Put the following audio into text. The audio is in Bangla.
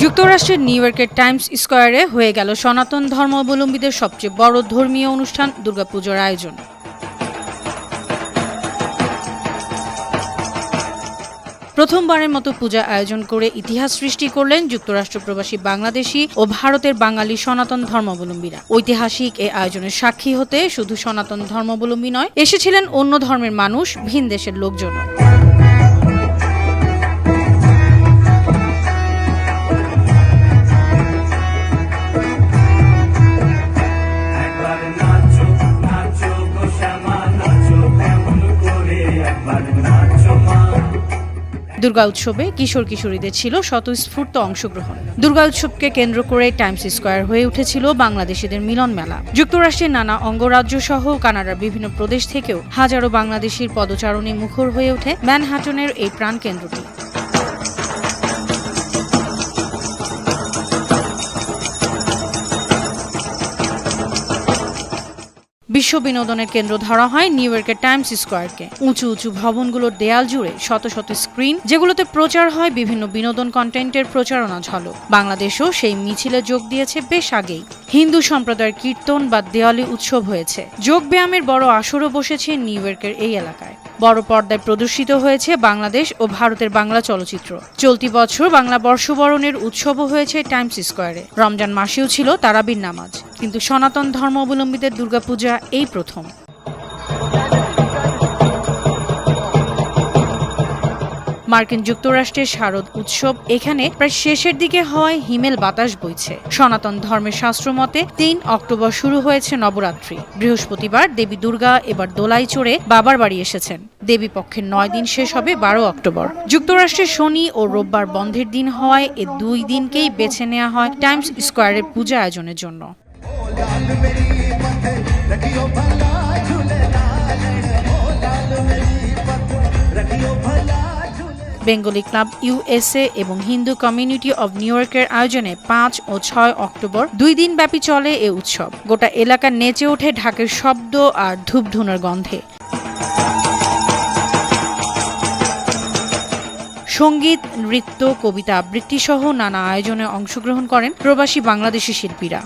যুক্তরাষ্ট্রের নিউ ইয়র্কের টাইমস স্কয়ারে হয়ে গেল সনাতন ধর্মাবলম্বীদের সবচেয়ে বড় ধর্মীয় অনুষ্ঠান দুর্গাপুজোর আয়োজন। প্রথমবারের মতো পূজা আয়োজন করে ইতিহাস সৃষ্টি করলেন যুক্তরাষ্ট্র প্রবাসী বাংলাদেশি ও ভারতের বাঙালি সনাতন ধর্মাবলম্বীরা। ঐতিহাসিক এই আয়োজনের সাক্ষী হতে শুধু সনাতন ধর্মাবলম্বী নয়, এসেছিলেন অন্য ধর্মের মানুষ, ভিন দেশের লোকজনও। দুর্গা উৎসবে কিশোর কিশোরীদের ছিল স্বতঃস্ফূর্ত অংশগ্রহণ। দুর্গা উৎসবকে কেন্দ্র করে টাইমস স্কয়ার হয়ে উঠেছিল বাংলাদেশিদের মিলন মেলা। যুক্তরাষ্ট্রের নানা অঙ্গরাজ্য সহ কানাডার বিভিন্ন প্রদেশ থেকেও হাজারো বাংলাদেশির পদচারণে মুখর হয়ে ওঠে ম্যানহাটনের এই প্রাণকেন্দ্রটি। বিশ্ব বিনোদনের কেন্দ্র ধরা হয় নিউ ইয়র্কের টাইমস স্কয়ারকে। উঁচু উঁচু ভবনগুলোর দেয়াল জুড়ে শত শত স্ক্রিন, যেগুলোতে প্রচার হয় বিভিন্ন বিনোদন কন্টেন্টের প্রচারণা ঝলক। বাংলাদেশও সেই মিছিলে যোগ দিয়েছে বেশ আগেই। হিন্দু সম্প্রদায়ের কীর্তন বা দেওয়ালি উৎসব হয়েছে। যোগ ব্যায়ামের বড় আসরও বসেছে নিউ ইয়র্কের এই এলাকায়। বড় পর্দায় প্রদর্শিত হয়েছে বাংলাদেশ ও ভারতের বাংলা চলচ্চিত্র। চলতি বছর বাংলা বর্ষবরণের উৎসবও হয়েছে টাইমস স্কয়ারে। রমজান মাসেও ছিল তারাবির নামাজ, কিন্তু সনাতন ধর্মাবলম্বীদের দুর্গাপূজা এই প্রথম। মার্কিন যুক্তরাষ্ট্রের শারদ উৎসব এখানে প্রায় শেষের দিকে হওয়ায় হিমেল বাতাস বইছে। সনাতন ধর্মের শাস্ত্র মতে ৩ অক্টোবর শুরু হয়েছে নবরাত্রি। বৃহস্পতিবার দেবী দুর্গা এবার দোলাই চড়ে বাবার বাড়ি এসেছেন। দেবী পক্ষের ৯ দিন শেষ হবে ১২ অক্টোবর। যুক্তরাষ্ট্রের শনি ও রোববার বন্ধের দিন হওয়ায় এ ২ দিনকেই বেছে নেওয়া হয় টাইমস স্কয়ারের পূজা আয়োজনের জন্য। বেঙ্গলি ক্লাব ইউএসএ এবং হিন্দু কমিউনিটি অব নিউ ইয়র্কের আয়োজনে ৫ ও ৬ অক্টোবর ২ দিন ব্যাপী চলে এ উৎসব। গোটা এলাকা নেচে ওঠে ঢাকের শব্দ আর ধূপধুনার গন্ধে। সঙ্গীত, নৃত্য, কবিতা আবৃত্তি সহ নানা আয়োজনে অংশগ্রহণ করেন প্রবাসী বাংলাদেশি শিল্পীরা।